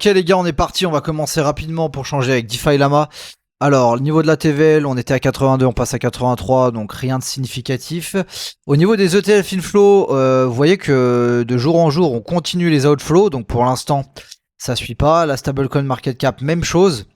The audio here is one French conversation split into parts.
Ok les gars, on est parti, on va commencer rapidement pour changer avec DeFi Lama. Alors, au niveau de la TVL, on était à 82, on passe à 83, donc rien de significatif. Au niveau des ETF inflow, vous voyez que de jour en jour, on continue les outflows, donc pour l'instant, ça suit pas. La stablecoin market cap, même chose.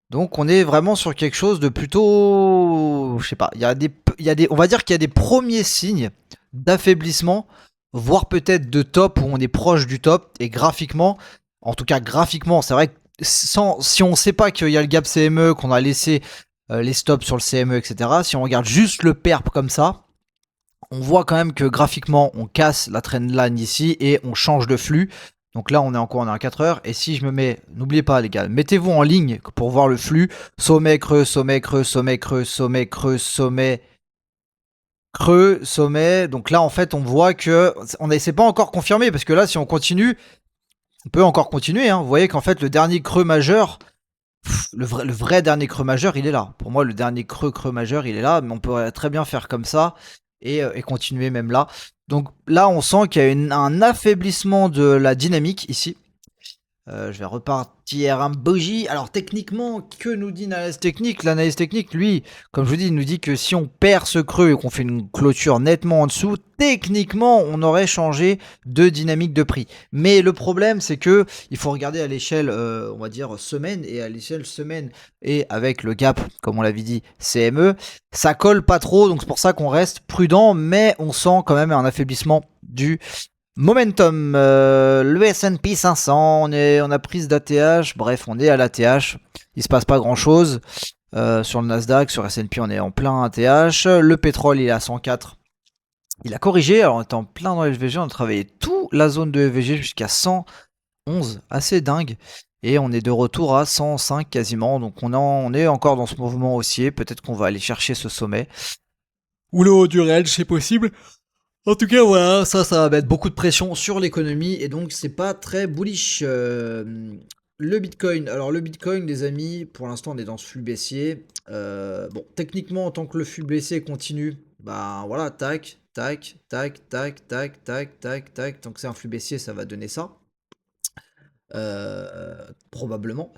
Donc on est vraiment sur quelque chose de plutôt, je sais pas, on va dire qu'il y a des premiers signes d'affaiblissement, voire peut-être de top où on est proche du top. Et graphiquement, en tout cas graphiquement, c'est vrai que si on sait pas qu'il y a le gap CME, qu'on a laissé les stops sur le CME, etc. Si on regarde juste le perp comme ça, on voit quand même que graphiquement on casse la trendline ici et on change de flux. Donc là on est encore on est à 4 heures. Et si je me mets, n'oubliez pas les gars, mettez-vous en ligne pour voir le flux. Sommet, creux, sommet, creux, sommet, creux, sommet, creux, sommet, creux, sommet. Donc là en fait on voit que c'est pas encore confirmé parce que là si on continue, on peut encore continuer. Hein. Vous voyez qu'en fait le dernier creux majeur, le vrai dernier creux majeur, il est là. Pour moi, le dernier creux majeur, il est là, mais on peut très bien faire comme ça et continuer même là. Donc là, on sent qu'il y a un affaiblissement de la dynamique ici. Je vais repartir un bougie. Alors techniquement, que nous dit l'analyse technique? L'analyse technique, lui, comme je vous dis, il nous dit que si on perd ce creux et qu'on fait une clôture nettement en dessous, techniquement, on aurait changé de dynamique de prix. Mais le problème, c'est que il faut regarder à l'échelle, on va dire, semaine, et à l'échelle semaine, et avec le gap, comme on l'avait dit, CME, ça colle pas trop, donc c'est pour ça qu'on reste prudent, mais on sent quand même un affaiblissement du momentum, le S&P 500, on a prise d'ATH, bref, on est à l'ATH, il se passe pas grand chose. Sur le Nasdaq, sur S&P, on est en plein ATH. Le pétrole, il est à 104. Il a corrigé, alors on est en plein dans le FVG, on a travaillé toute la zone de FVG jusqu'à 111, assez dingue. Et on est de retour à 105 quasiment, donc on est encore dans ce mouvement haussier, peut-être qu'on va aller chercher ce sommet. Ou le haut du range, c'est possible. En tout cas, voilà, ça va mettre beaucoup de pression sur l'économie et donc c'est pas très bullish. Le Bitcoin, alors le Bitcoin, les amis, pour l'instant on est dans ce flux baissier. Bon, techniquement, en tant que le flux baissier continue, bah voilà, tac, tac, tac, tac, tac, tac, tac, tac. Tant que c'est un flux baissier, ça va donner ça. Probablement.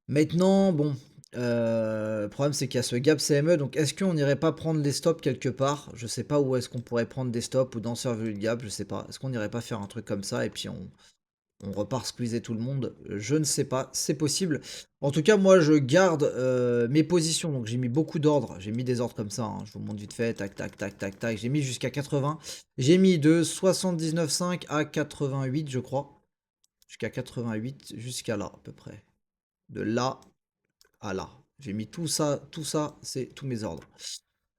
Maintenant, bon, le problème c'est qu'il y a ce gap CME, donc est-ce qu'on n'irait pas prendre les stops quelque part? Je sais pas où est-ce qu'on pourrait prendre des stops ou dans Survey le gap, je sais pas. Est-ce qu'on n'irait pas faire un truc comme ça et puis on repart squeezer tout le monde? Je ne sais pas, c'est possible. En tout cas, moi je garde mes positions, donc j'ai mis beaucoup d'ordres, j'ai mis des ordres comme ça, hein. Je vous montre vite fait, tac, tac, tac, tac, tac, j'ai mis jusqu'à 80. J'ai mis de 79,5 à 88, je crois. Jusqu'à 88, jusqu'à là à peu près. De là à là. J'ai mis tout ça, c'est tous mes ordres.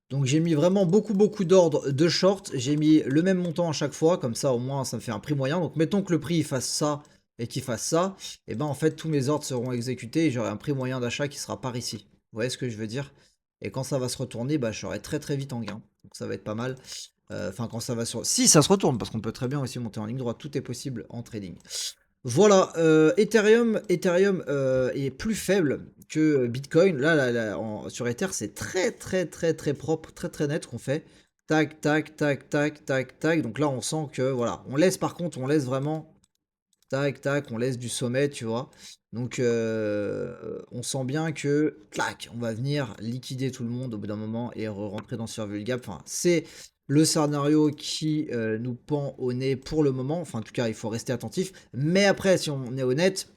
Donc j'ai mis vraiment beaucoup d'ordres de short. J'ai mis le même montant à chaque fois, comme ça au moins ça me fait un prix moyen. Donc mettons que le prix fasse ça et qu'il fasse ça, et ben en fait tous mes ordres seront exécutés et j'aurai un prix moyen d'achat qui sera par ici. Vous voyez ce que je veux dire? Et quand ça va se retourner, bah je serai très vite en gain. Donc ça va être pas mal. Enfin quand ça va sur... Si ça se retourne, parce qu'on peut très bien aussi monter en ligne droite, tout est possible en trading. Voilà, Ethereum est plus faible que Bitcoin. Sur Ether, c'est très propre, très net ce qu'on fait. Tac, tac, tac, tac, tac, tac. Donc là, on sent que, voilà. On laisse vraiment, tac, tac, on laisse du sommet, tu vois. Donc, on sent bien que, clac, on va venir liquider tout le monde au bout d'un moment et rentrer dans Survey Gap. Enfin, c'est le scénario qui nous pend au nez pour le moment. Enfin, en tout cas, il faut rester attentif. Mais après, si on est honnête,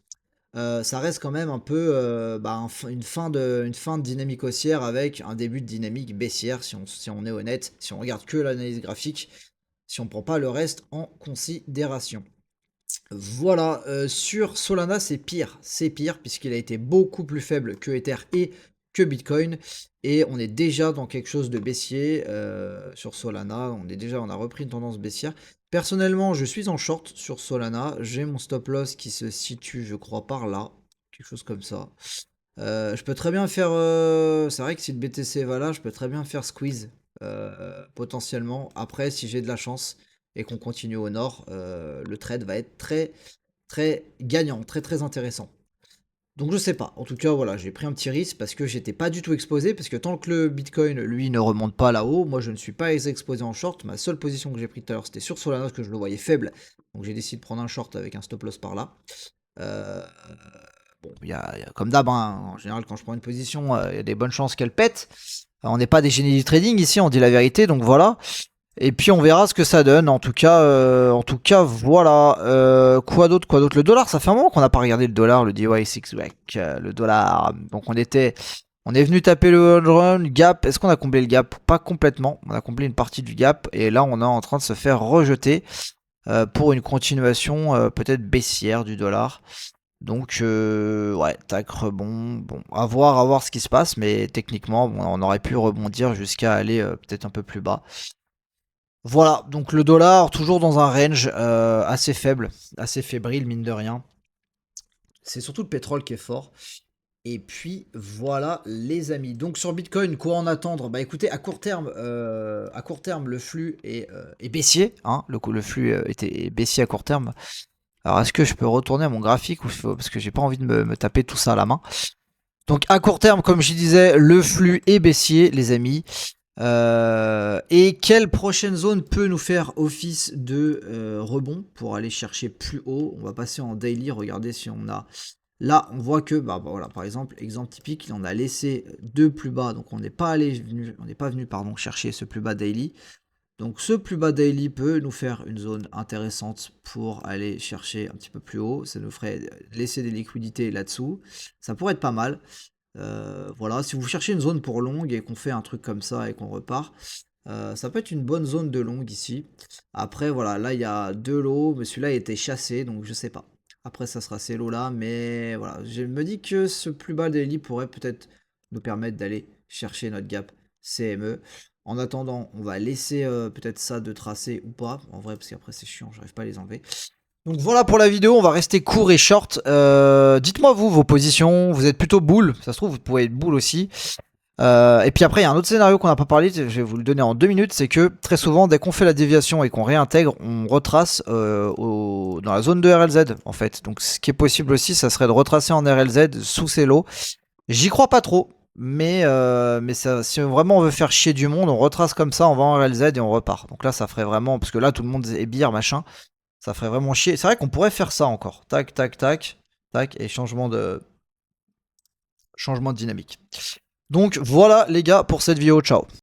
ça reste quand même un peu une fin de dynamique haussière avec un début de dynamique baissière, si on est honnête, si on regarde que l'analyse graphique, si on ne prend pas le reste en considération. Voilà, sur Solana, c'est pire puisqu'il a été beaucoup plus faible que Ether et que Bitcoin et on est déjà dans quelque chose de baissier sur Solana, on a repris une tendance baissière. Personnellement, je suis en short sur Solana, j'ai mon stop loss qui se situe, je crois, par là, quelque chose comme ça. Je peux très bien faire, c'est vrai que si le BTC va là, je peux très bien faire squeeze potentiellement. Après, si j'ai de la chance et qu'on continue au nord, le trade va être très gagnant, très intéressant. Donc je sais pas. En tout cas, voilà, j'ai pris un petit risque parce que j'étais pas du tout exposé. Parce que tant que le Bitcoin, lui, ne remonte pas là-haut, moi je ne suis pas exposé en short. Ma seule position que j'ai prise tout à l'heure, c'était sur Solana parce que je le voyais faible. Donc j'ai décidé de prendre un short avec un stop loss par là. Euh, bon, comme d'hab, hein, en général, quand je prends une position, il y a des bonnes chances qu'elle pète. On n'est pas des génies du trading ici, on dit la vérité, donc voilà. Et puis on verra ce que ça donne. Voilà. Quoi d'autre, quoi d'autre. Le dollar, ça fait un moment qu'on n'a pas regardé le dollar, le DY6, le dollar. Donc on est venu taper le run, gap. Est-ce qu'on a comblé le gap? Pas complètement. On a comblé une partie du gap et là on est en train de se faire rejeter pour une continuation peut-être baissière du dollar. Donc ouais, tac, rebond. Bon, à voir ce qui se passe, mais techniquement, bon, on aurait pu rebondir jusqu'à aller peut-être un peu plus bas. Voilà, donc le dollar toujours dans un range assez faible, assez fébrile mine de rien. C'est surtout le pétrole qui est fort. Et puis voilà les amis. Donc sur Bitcoin, quoi en attendre? Bah écoutez, à court terme, le flux est baissier. Hein, le flux était baissier à court terme. Alors est-ce que je peux retourner à mon graphique ou parce que j'ai pas envie de me taper tout ça à la main. Donc à court terme, comme je disais, le flux est baissier, les amis. Et quelle prochaine zone peut nous faire office de rebond pour aller chercher plus haut? On va passer en daily, regardez si on a... Là, on voit que, voilà, par exemple, exemple typique, on a laissé deux plus bas, donc on n'est pas venu chercher ce plus bas daily. Donc ce plus bas daily peut nous faire une zone intéressante pour aller chercher un petit peu plus haut. Ça nous ferait laisser des liquidités là-dessous. Ça pourrait être pas mal. Voilà, si vous cherchez une zone pour longue et qu'on fait un truc comme ça et qu'on repart, ça peut être une bonne zone de longue ici. Après, voilà, là il y a deux lots, mais celui-là a été chassé, donc je sais pas. Après, ça sera ces lots-là, mais voilà, je me dis que ce plus bas daily pourrait peut-être nous permettre d'aller chercher notre gap CME. En attendant, on va laisser peut-être ça de tracer ou pas, en vrai, parce qu'après c'est chiant, j'arrive pas à les enlever. Donc voilà pour la vidéo, on va rester court et short. Dites-moi vous vos positions, vous êtes plutôt bull, ça se trouve vous pouvez être bull aussi. Et puis après il y a un autre scénario qu'on n'a pas parlé, je vais vous le donner en 2 minutes, c'est que très souvent dès qu'on fait la déviation et qu'on réintègre, on retrace dans la zone de RLZ en fait. Donc ce qui est possible aussi, ça serait de retracer en RLZ sous ces lots. J'y crois pas trop, mais ça, si vraiment on veut faire chier du monde, on retrace comme ça, on va en RLZ et on repart. Donc là ça ferait vraiment, parce que là tout le monde est bire machin. Ça ferait vraiment chier. C'est vrai qu'on pourrait faire ça encore. Tac, tac, tac. Tac. Et changement de dynamique. Donc voilà les gars pour cette vidéo. Ciao.